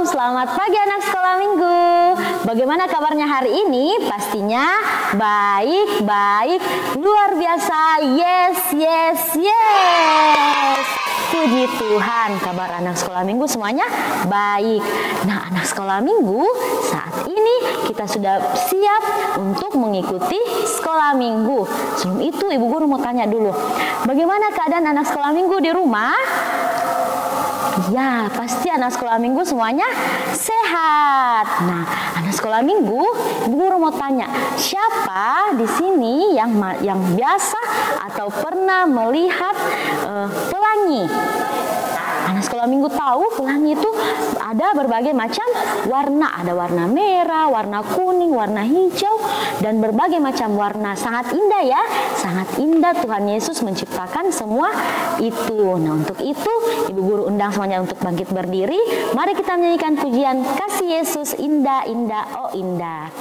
Shalom, selamat pagi anak sekolah minggu. Bagaimana kabarnya hari ini? Pastinya baik, luar biasa. Yes. Puji Tuhan, kabar anak sekolah minggu semuanya baik. Nah, anak sekolah minggu, saat ini kita sudah siap untuk mengikuti sekolah minggu. Sebelum itu, Ibu Guru mau tanya dulu, bagaimana keadaan anak sekolah minggu di rumah? Ya, pasti anak sekolah minggu semuanya sehat. Nah, anak sekolah minggu, Ibu Guru mau tanya, siapa di sini yang biasa atau pernah melihat pelangi? Anak sekolah minggu tahu pelangi itu ada berbagai macam warna. Ada warna merah, warna kuning, warna hijau, dan berbagai macam warna. Sangat indah ya, sangat indah Tuhan Yesus menciptakan semua itu. Nah, untuk itu Ibu Guru undang semuanya untuk bangkit berdiri. Mari kita menyanyikan pujian Kasih Yesus Indah, Indah, Oh Indah.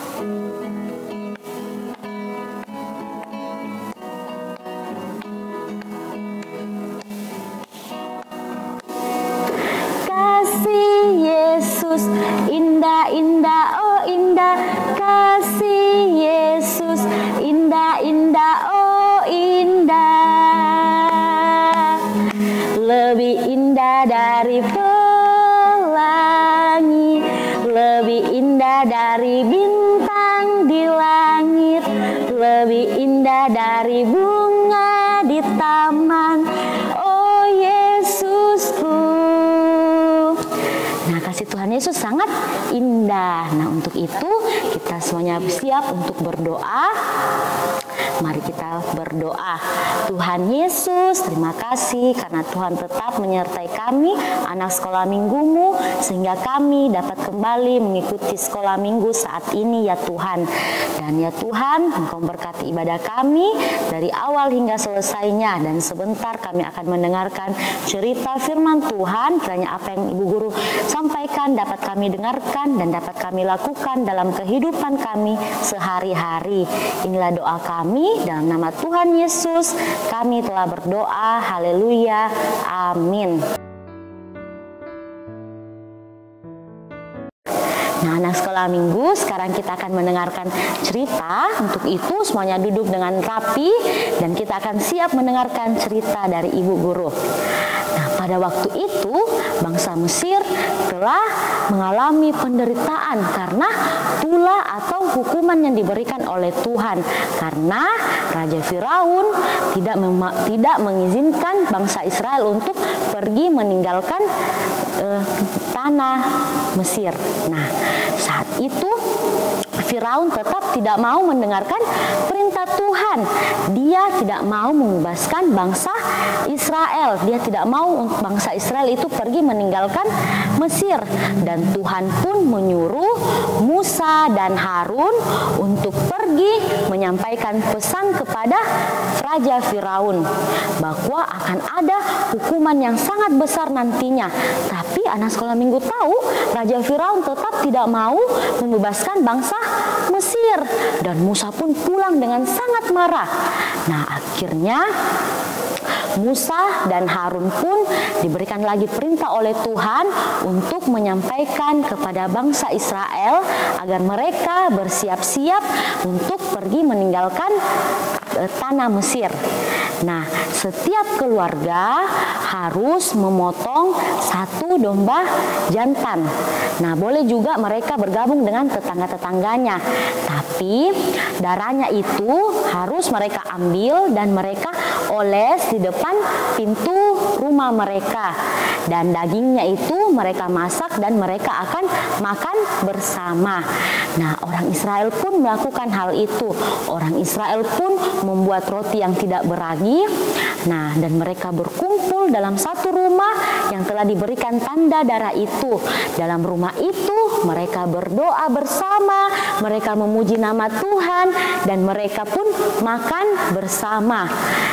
Yesus indah, indah, oh indah. Kasih Yesus indah, indah, oh indah. Lebih indah dari pelangi, lebih indah dari bintang di langit, lebih indah dari bunga di taman. Oh Yesusku. Nah, kasih Tuhan Yesus sangat indah. Nah, untuk itu kita semuanya siap untuk berdoa. Mari kita berdoa. Tuhan Yesus, terima kasih karena Tuhan tetap menyertai kami, anak sekolah minggumu, sehingga kami dapat kembali mengikuti sekolah minggu saat ini ya Tuhan. Dan ya Tuhan, Engkau berkati ibadah kami dari awal hingga selesainya. Dan sebentar kami akan mendengarkan cerita firman Tuhan. Kiranya apa yang Ibu Guru sampaikan dapat kami dengarkan dan dapat kami lakukan dalam kehidupan kami sehari-hari. Inilah doa kami. Dalam nama Tuhan Yesus kami telah berdoa. Haleluya. Amin. Nah, anak sekolah minggu, sekarang kita akan mendengarkan cerita. Untuk itu semuanya duduk dengan rapi dan kita akan siap mendengarkan cerita dari Ibu Guru. Nah, pada waktu itu bangsa Mesir telah mengalami penderitaan karena tulah atau hukuman yang diberikan oleh Tuhan, karena Raja Firaun tidak mengizinkan bangsa Israel untuk pergi meninggalkan tanah Mesir. Nah, saat itu Firaun tetap tidak mau mendengarkan perintah Tuhan. Dia tidak mau membebaskan bangsa Israel. Dia tidak mau bangsa Israel itu pergi meninggalkan Mesir. Dan Tuhan pun menyuruh Musa dan Harun untuk pergi menyampaikan pesan kepada Raja Firaun bahwa akan ada hukuman yang sangat besar nantinya. Tapi anak sekolah minggu tahu Raja Firaun tetap tidak mau membebaskan bangsa Mesir, dan Musa pun pulang dengan sangat marah. Nah, akhirnya Musa dan Harun pun diberikan lagi perintah oleh Tuhan untuk menyampaikan kepada bangsa Israel agar mereka bersiap-siap untuk pergi meninggalkan tanah Mesir. Nah, setiap keluarga harus memotong satu domba jantan. Nah, boleh juga mereka bergabung dengan tetangga-tetangganya. Tapi darahnya itu harus mereka ambil dan mereka oles di depan pintu rumah mereka. Dan dagingnya itu mereka masak dan mereka akan makan bersama. Nah, orang Israel pun melakukan hal itu. Orang Israel pun membuat roti yang tidak beragi. Nah, dan mereka berkumpul dalam satu rumah yang telah diberikan tanda darah itu. Dalam rumah itu mereka berdoa bersama, mereka memuji nama Tuhan, dan mereka pun makan bersama.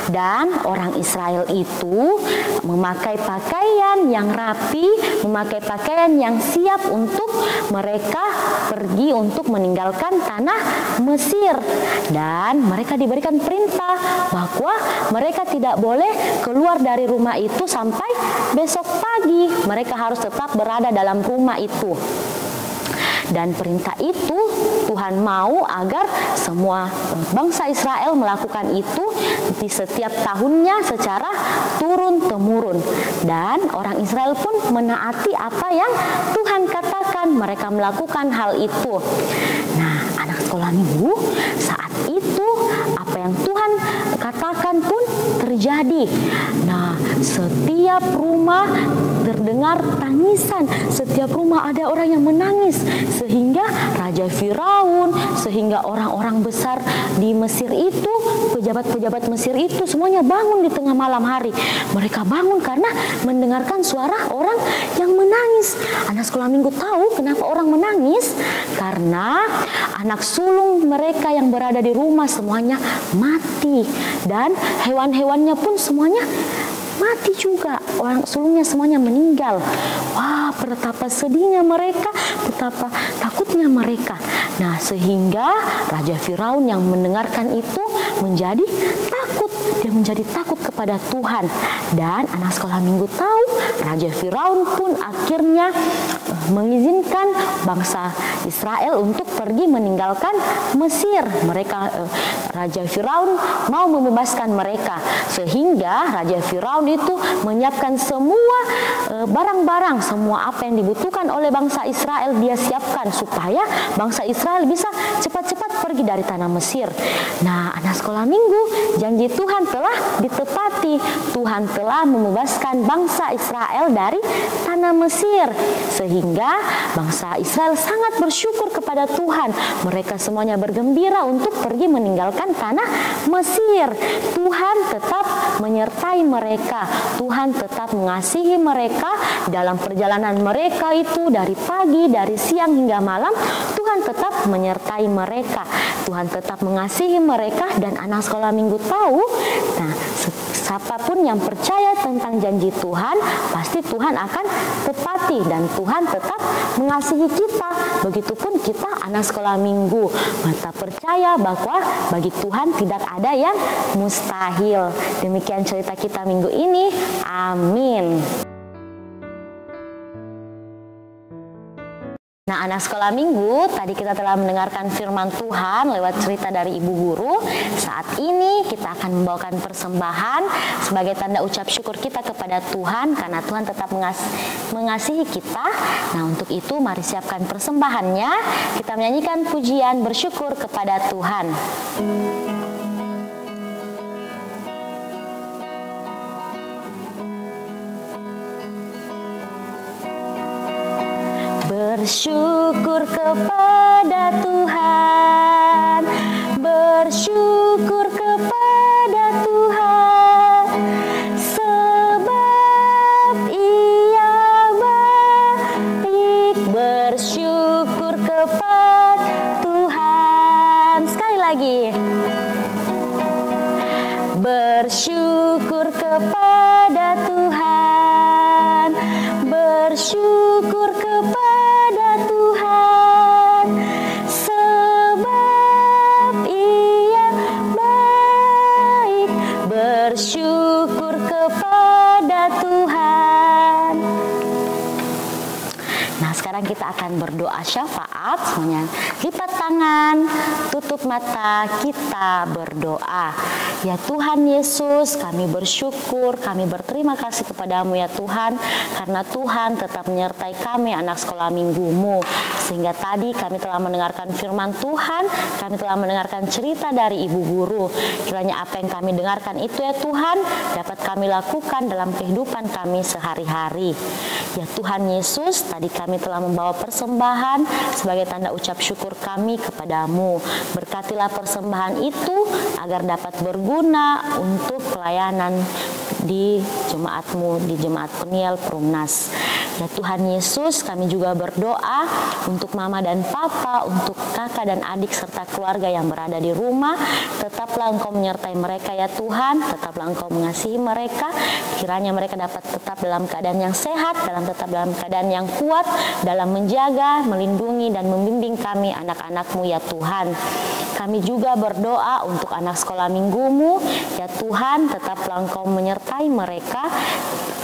Dan orang Israel itu memakai pakaian yang rapi, memakai pakaian yang siap untuk mereka pergi untuk meninggalkan tanah Mesir. Dan mereka diberikan perintah bahwa mereka tidak boleh keluar dari rumah itu sampai besok pagi. Mereka harus tetap berada dalam rumah itu. Dan perintah itu Tuhan mau agar semua bangsa Israel melakukan itu di setiap tahunnya secara turun-temurun. Dan orang Israel pun menaati apa yang Tuhan katakan. Mereka melakukan hal itu. Nah, anak sekolah minggu, saat itu apa yang Tuhan katakan pun terjadi. Nah, setiap rumah terdengar tangisan, setiap rumah ada orang yang menangis, sehingga Raja Firaun, sehingga orang-orang besar di Mesir itu, pejabat-pejabat Mesir itu semuanya bangun di tengah malam hari. Mereka bangun karena mendengarkan suara orang yang menangis. Anak sekolah minggu tahu kenapa orang menangis? Karena anak sulung mereka yang berada di rumah semuanya mati, dan hewan-hewannya pun semuanya mati juga. Orang sulungnya semuanya meninggal. Wah, betapa sedihnya mereka, betapa takutnya mereka. Nah, sehingga Raja Firaun yang mendengarkan itu menjadi takut. Dia menjadi takut kepada Tuhan. Dan anak sekolah minggu tahu, Raja Firaun pun akhirnya mengizinkan bangsa Israel untuk pergi meninggalkan Mesir. Raja Firaun mau membebaskan mereka, sehingga Raja Firaun itu menyiapkan semua barang-barang, semua apa yang dibutuhkan oleh bangsa Israel dia siapkan supaya bangsa Israel bisa cepat-cepat pergi dari tanah Mesir. Nah, anak sekolah minggu, janji Tuhan telah ditepati. Tuhan telah membebaskan bangsa Israel dari tanah Mesir, sehingga bangsa Israel sangat bersyukur kepada Tuhan. Mereka semuanya bergembira untuk pergi meninggalkan tanah Mesir. Tuhan tetap menyertai mereka. Tuhan tetap mengasihi mereka dalam perjalanan mereka itu, dari pagi, dari siang hingga malam. Tuhan tetap menyertai mereka. Tuhan tetap mengasihi mereka. Dan anak sekolah minggu tahu, nah, siapapun yang percaya tentang janji Tuhan, pasti Tuhan akan tepati, dan Tuhan tetap mengasihi kita. Begitupun kita anak sekolah minggu, mata percaya bahwa bagi Tuhan tidak ada yang mustahil. Demikian cerita kita minggu ini. Amin. Nah, anak sekolah minggu, tadi kita telah mendengarkan firman Tuhan lewat cerita dari Ibu Guru. Saat ini kita akan membawakan persembahan sebagai tanda ucap syukur kita kepada Tuhan, karena Tuhan tetap mengasihi kita. Nah, untuk itu mari siapkan persembahannya. Kita menyanyikan pujian bersyukur kepada Tuhan. Bersyukur kepada Tuhan, bersyukur kepada Tuhan, sebab Ia baik. Bersyukur kepada Tuhan. Sekali lagi. Bersyukur kepada Tuhan, bersyukur kepada Tuhan, sebab Ia baik. Bersyukur kepada Tuhan. Nah, sekarang kita akan berdoa syafaat. Semuanya lipat tangan, tutup mata, kita berdoa. Ya Tuhan Yesus, kami bersyukur, kami berterima kasih kepadamu ya Tuhan, karena Tuhan tetap menyertai kami anak sekolah minggumu. Sehingga tadi kami telah mendengarkan firman Tuhan, kami telah mendengarkan cerita dari Ibu Guru. Kiranya apa yang kami dengarkan itu ya Tuhan, dapat kami lakukan dalam kehidupan kami sehari-hari. Ya Tuhan Yesus, tadi kami telah membawa persembahan sebagai tanda ucap syukur kami kepadamu. Berkatilah persembahan itu agar dapat berguna untuk pelayanan di jemaatmu, di jemaat Peniel Perumnas. Ya Tuhan Yesus, kami juga berdoa untuk mama dan papa, untuk kakak dan adik serta keluarga yang berada di rumah. Tetaplah Engkau menyertai mereka ya Tuhan, tetaplah Engkau mengasihi mereka. Kiranya mereka dapat tetap dalam keadaan yang sehat, tetap dalam keadaan yang kuat, dalam menjaga, melindungi dan membimbing kami anak-anak-Mu ya Tuhan. Kami juga berdoa untuk anak sekolah minggumu, ya Tuhan, tetaplah Engkau menyertai mereka.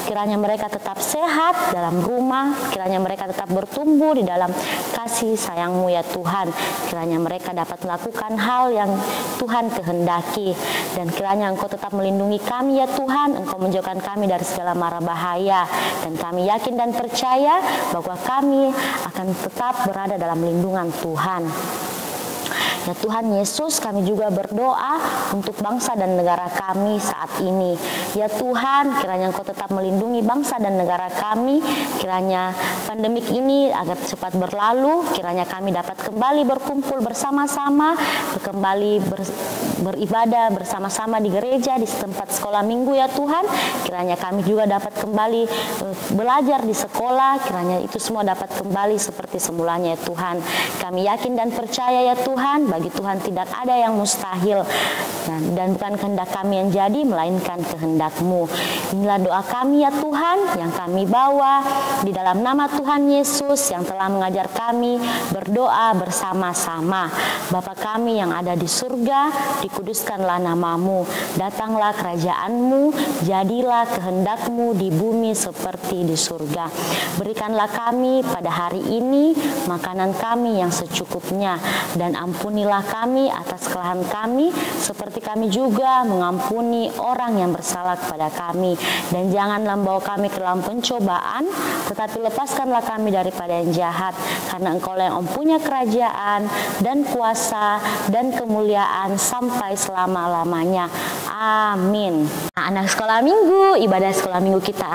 Kiranya mereka tetap sehat dalam rumah, kiranya mereka tetap bertumbuh di dalam kasih sayang-Mu ya Tuhan. Kiranya mereka dapat melakukan hal yang Tuhan kehendaki, dan kiranya Engkau tetap melindungi kami ya Tuhan. Engkau menjauhkan kami dari segala mara bahaya, dan kami yakin dan percaya bahwa kami akan tetap berada dalam lindungan Tuhan. Ya Tuhan Yesus, kami juga berdoa untuk bangsa dan negara kami saat ini. Ya Tuhan, kiranya Engkau tetap melindungi bangsa dan negara kami. Kiranya pandemik ini agar cepat berlalu. Kiranya kami dapat kembali berkumpul bersama-sama, kembali beribadah bersama-sama di gereja, di tempat sekolah minggu ya Tuhan. Kiranya kami juga dapat kembali belajar di sekolah. Kiranya itu semua dapat kembali seperti semulanya ya Tuhan. Kami yakin dan percaya ya Tuhan, bagi Tuhan tidak ada yang mustahil, dan bukan kehendak kami yang jadi, melainkan kehendak-Mu. Inilah doa kami ya Tuhan, yang kami bawa di dalam nama Tuhan Yesus yang telah mengajar kami berdoa bersama-sama. Bapa kami yang ada di surga, dikuduskanlah nama-Mu, datanglah kerajaan-Mu, jadilah kehendak-Mu di bumi seperti di surga. Berikanlah kami pada hari ini makanan kami yang secukupnya, dan ampunilah kami atas kesalahan kami, seperti kami juga mengampuni orang yang bersalah kepada kami. Dan janganlah membawa kami ke dalam pencobaan, tetapi lepaskanlah kami daripada yang jahat, karena Engkau yang mempunyai kerajaan dan kuasa dan kemuliaan sampai selama-lamanya. Amin. Nah, anak sekolah minggu, ibadah sekolah minggu kita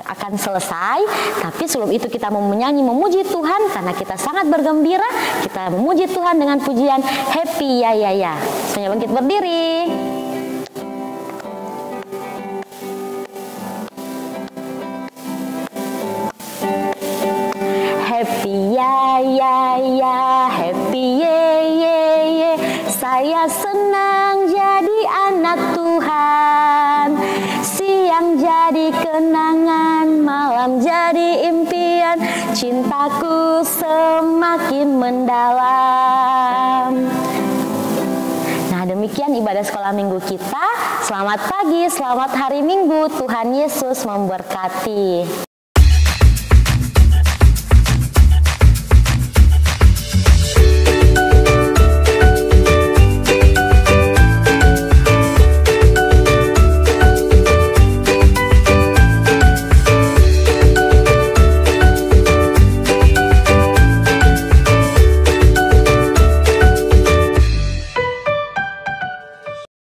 akan selesai, tapi sebelum itu kita mau menyanyi memuji Tuhan, karena kita sangat bergembira. Kita memuji Tuhan dengan pujian Happy Ya Ya Ya. Semuanya bangkit berdiri. Happy ya ya ya, happy ye ye ye. Saya senang jadi anak Tuhan. Siang jadi kenangan, malam jadi impian. Cintaku semakin mendalam. Nah, demikian ibadah sekolah minggu kita. Selamat pagi, selamat hari Minggu. Tuhan Yesus memberkati.